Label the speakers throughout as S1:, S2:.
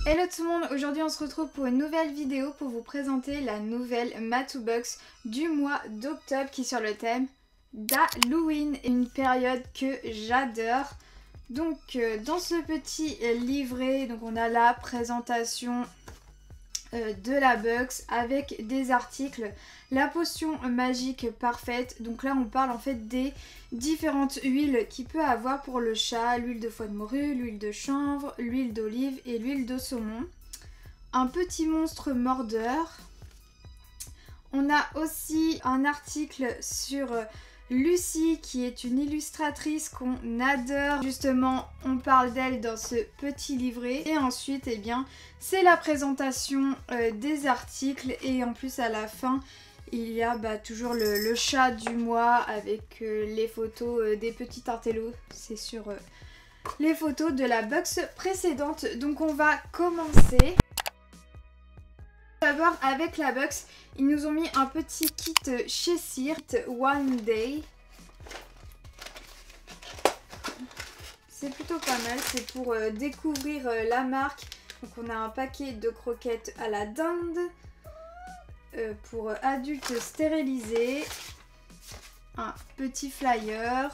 S1: Hello tout le monde, aujourd'hui on se retrouve pour une nouvelle vidéo pour vous présenter la nouvelle Matou Box du mois d'octobre qui est sur le thème d'Halloween, une période que j'adore. Donc dans ce petit livret, donc on a la présentation de la box avec des articles, la potion magique parfaite. Donc là on parle en fait des différentes huiles qu'il peut avoir pour le chat, l'huile de foie de morue, l'huile de chanvre, l'huile d'olive et l'huile de saumon. Un petit monstre mordeur. On a aussi un article sur Lucie qui est une illustratrice qu'on adore. Justement, on parle d'elle dans ce petit livret. Et ensuite, eh bien, c'est la présentation des articles. Et en plus, à la fin, il y a toujours le chat du mois avec les photos des petits tartellos. C'est sur les photos de la box précédente. Donc, on va commencer. D'abord avec la box, ils nous ont mis un petit kit chez Cirte One Day. C'est plutôt pas mal, c'est pour découvrir la marque. Donc on a un paquet de croquettes à la dinde pour adultes stérilisés, un petit flyer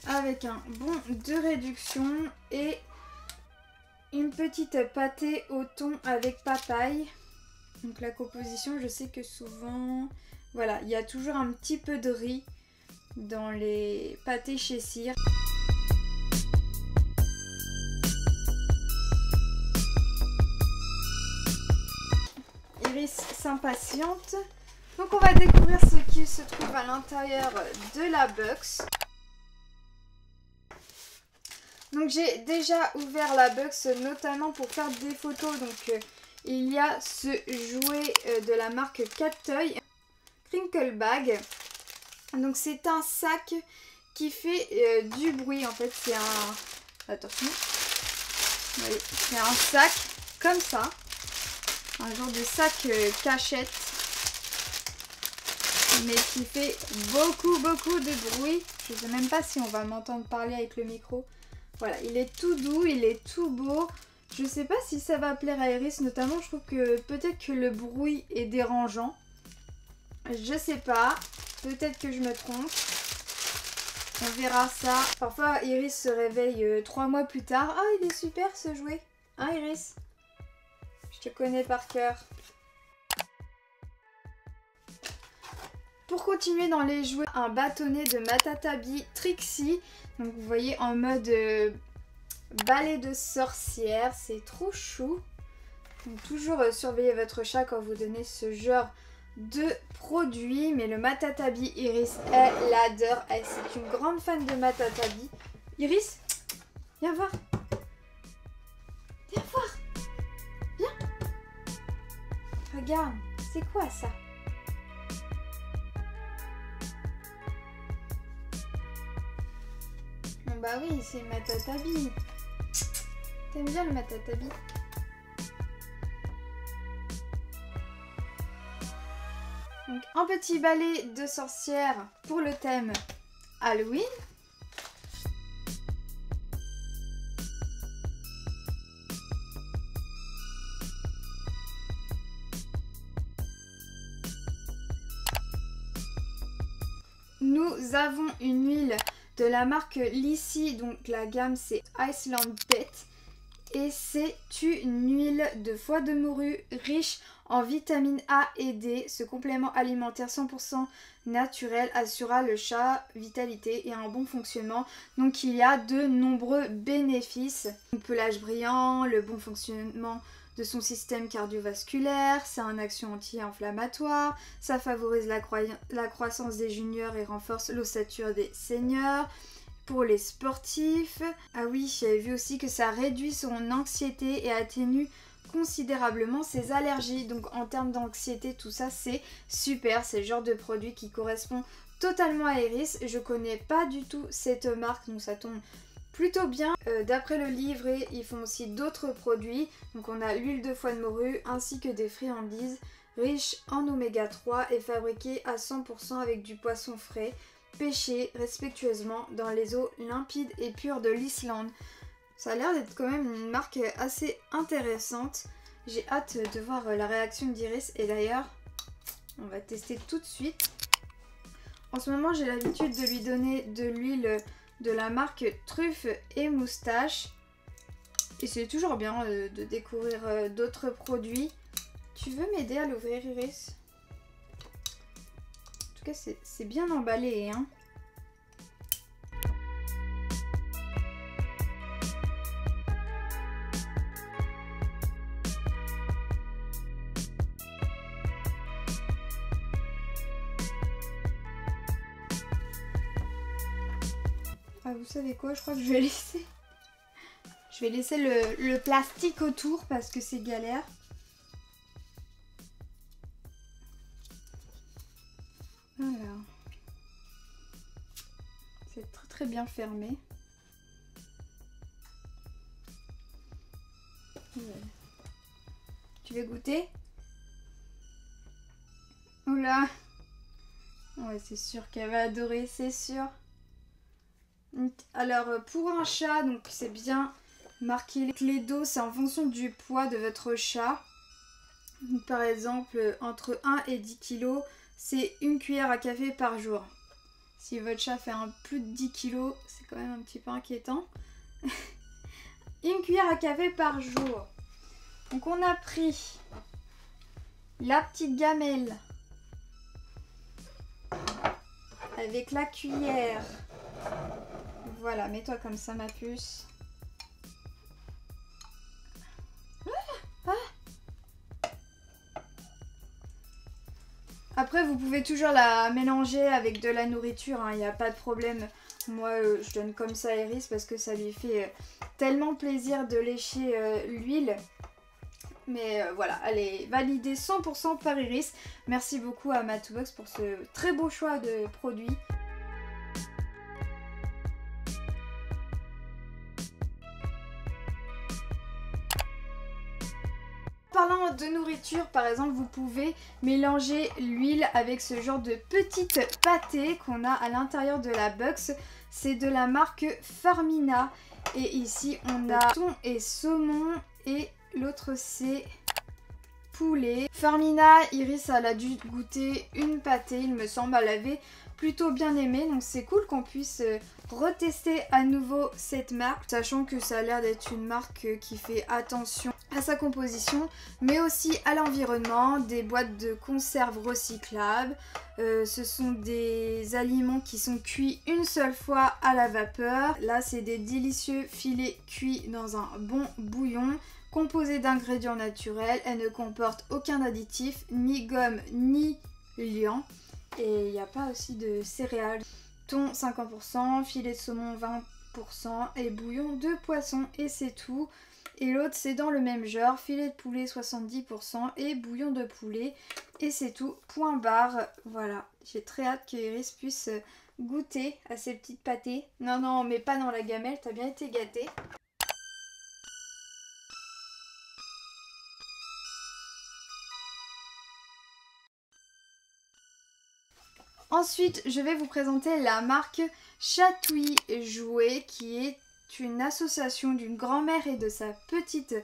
S1: avec un bon de réduction et une petite pâtée au thon avec papaye. Donc la composition, je sais que souvent, voilà, il y a toujours un petit peu de riz dans les pâtés chez Cirte. Iris s'impatiente. Donc on va découvrir ce qui se trouve à l'intérieur de la box. Donc j'ai déjà ouvert la box notamment pour faire des photos. Donc il y a ce jouet de la marque Cat Toy, Crinkle Bag. Donc c'est un sac qui fait du bruit. En fait c'est un... Attention. Oui, c'est un sac comme ça. Un genre de sac cachette. Mais qui fait beaucoup de bruit. Je ne sais même pas si on va m'entendre parler avec le micro. Voilà, il est tout doux, il est tout beau. Je sais pas si ça va plaire à Iris, notamment je trouve que peut-être que le bruit est dérangeant. Je sais pas, peut-être que je me trompe. On verra ça. Parfois Iris se réveille 3 mois plus tard. Ah, il est super ce jouet. Hein Iris? Je te connais par cœur. Pour continuer dans les jouets, un bâtonnet de Matatabi Trixie. Donc vous voyez en mode balai de sorcière, c'est trop chou. Donc toujours surveillez votre chat quand vous donnez ce genre de produit. Mais le Matatabi Iris, elle l'adore. C'est une grande fan de Matatabi. Iris, viens voir. Viens voir. Viens. Regarde, c'est quoi ça? Bah oui, c'est Matatabi. T'aimes bien le Matatabi? Donc un petit balai de sorcière pour le thème Halloween. Nous avons une huile de la marque Lissi, donc la gamme c'est Iceland Pet. Et c'est une huile de foie de morue riche en vitamines A et D. Ce complément alimentaire 100% naturel assurera le chat vitalité et un bon fonctionnement. Donc il y a de nombreux bénéfices. Un pelage brillant, le bon fonctionnement de son système cardiovasculaire, ça a une action anti-inflammatoire, ça favorise la croissance des juniors et renforce l'ossature des seniors. Pour les sportifs, ah oui, j'avais vu aussi que ça réduit son anxiété et atténue considérablement ses allergies. Donc en termes d'anxiété, tout ça c'est super, c'est le genre de produit qui correspond totalement à Iris. Je connais pas du tout cette marque, donc ça tombe plutôt bien. D'après le livret, ils font aussi d'autres produits. Donc on a l'huile de foie de morue ainsi que des friandises riches en oméga 3 et fabriquées à 100% avec du poisson frais, pêché respectueusement dans les eaux limpides et pures de l'Islande. Ça a l'air d'être quand même une marque assez intéressante. J'ai hâte de voir la réaction d'Iris. Et d'ailleurs, on va tester tout de suite. En ce moment, j'ai l'habitude de lui donner de l'huile de la marque Truffe et Moustache. Et c'est toujours bien de découvrir d'autres produits. Tu veux m'aider à l'ouvrir, Iris? En tout cas, c'est bien emballé, hein. Ah, vous savez quoi? Je crois que je vais laisser... Je vais laisser le plastique autour parce que c'est galère. Alors. C'est très très bien fermé. Tu veux goûter? Oula! Ouais, c'est sûr qu'elle va adorer, c'est sûr. Alors, pour un chat, donc c'est bien marqué. Les clés d'eau, c'est en fonction du poids de votre chat. Donc, par exemple, entre 1 et 10 kg, c'est 1 cuillère à café par jour. Si votre chat fait plus de 10 kg, c'est quand même un petit peu inquiétant. 1 cuillère à café par jour. Donc, on a pris la petite gamelle avec la cuillère. Voilà, mets-toi comme ça, ma puce. Après, vous pouvez toujours la mélanger avec de la nourriture, il n'y a pas de problème. Moi, je donne comme ça à Iris parce que ça lui fait tellement plaisir de lécher l'huile. Mais voilà, elle est validée 100% par Iris. Merci beaucoup à Matoubox pour ce très beau choix de produits. Parlant de nourriture, par exemple, vous pouvez mélanger l'huile avec ce genre de petite pâtée qu'on a à l'intérieur de la box. C'est de la marque Farmina. Et ici, on a thon et saumon et l'autre c'est poulet. Farmina, Iris, elle a dû goûter une pâtée, il me semble, elle avait plutôt bien aimé. Donc c'est cool qu'on puisse retester à nouveau cette marque, sachant que ça a l'air d'être une marque qui fait attention à sa composition, mais aussi à l'environnement. Des boîtes de conserve recyclables. Ce sont des aliments qui sont cuits une seule fois à la vapeur. Là, c'est des délicieux filets cuits dans un bon bouillon. Composée d'ingrédients naturels, elle ne comporte aucun additif, ni gomme, ni liant. Et il n'y a pas aussi de céréales. Thon 50%, filet de saumon 20% et bouillon de poisson. Et c'est tout. Et l'autre c'est dans le même genre, filet de poulet 70% et bouillon de poulet. Et c'est tout, point barre. Voilà, j'ai très hâte que Iris puisse goûter à ces petites pâtées. Non, non, mais pas dans la gamelle, t'as bien été gâtée. Ensuite, je vais vous présenter la marque Chatouille Jouets, qui est une association d'une grand-mère et de sa petite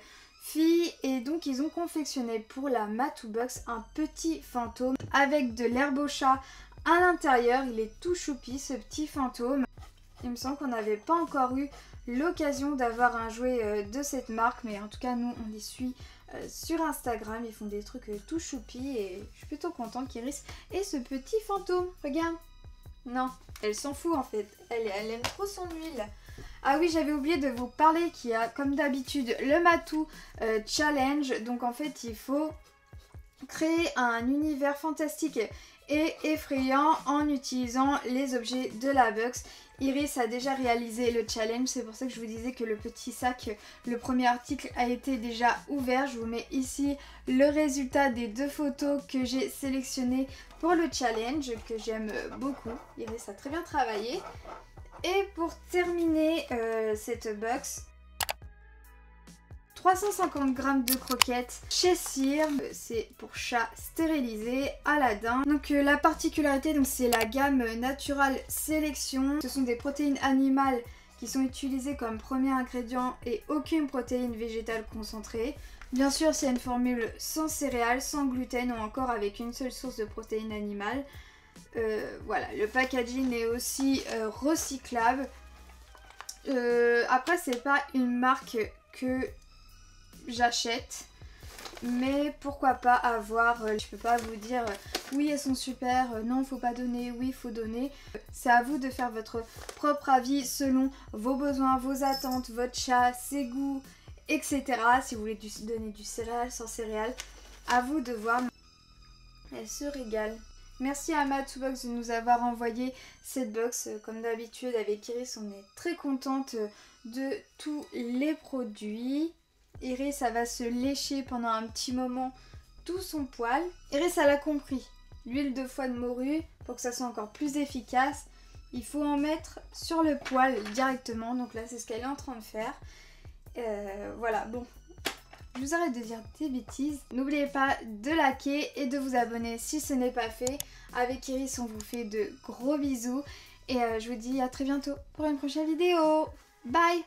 S1: fille. Et donc, ils ont confectionné pour la Matoubox un petit fantôme avec de l'herbe au chat à l'intérieur. Il est tout choupi, ce petit fantôme. Il me semble qu'on n'avait pas encore eu l'occasion d'avoir un jouet de cette marque, mais en tout cas, nous, on les suit sur Instagram. Ils font des trucs tout choupi et je suis plutôt contente qu'Iris ait ce petit fantôme. Regarde. Non, elle s'en fout en fait. Elle aime trop son huile. Ah oui, j'avais oublié de vous parler qu'il y a comme d'habitude le Matou Challenge. Donc en fait, il faut créer un univers fantastique et effrayant en utilisant les objets de la box. Iris a déjà réalisé le challenge, c'est pour ça que je vous disais que le petit sac, le premier article a été déjà ouvert. Je vous mets ici le résultat des 2 photos que j'ai sélectionnées pour le challenge, que j'aime beaucoup. Iris a très bien travaillé. Et pour terminer cette box, 350 g de croquettes chez Cire, c'est pour chat stérilisé, Aladdin. Donc la particularité, c'est la gamme Natural Sélection. Ce sont des protéines animales qui sont utilisés comme premier ingrédient et aucune protéine végétale concentrée. Bien sûr, c'est une formule sans céréales, sans gluten ou encore avec une seule source de protéines animales. Voilà, le packaging est aussi recyclable. Après, c'est pas une marque que j'achète, mais pourquoi pas avoir, je peux pas vous dire oui elles sont super, non faut pas donner, oui faut donner. C'est à vous de faire votre propre avis selon vos besoins, vos attentes, votre chat, ses goûts, etc. Si vous voulez donner du céréales, sans céréales, à vous de voir. Elle se régale. Merci à Matsubox de nous avoir envoyé cette box. Comme d'habitude avec Iris, on est très contente de tous les produits. Iris, ça va se lécher pendant un petit moment tout son poil. Iris, elle a compris. L'huile de foie de morue, pour que ça soit encore plus efficace, il faut en mettre sur le poil directement. Donc là, c'est ce qu'elle est en train de faire. Voilà, bon. Je vous arrête de dire des bêtises. N'oubliez pas de liker et de vous abonner si ce n'est pas fait. Avec Iris, on vous fait de gros bisous. Et je vous dis à très bientôt pour une prochaine vidéo. Bye!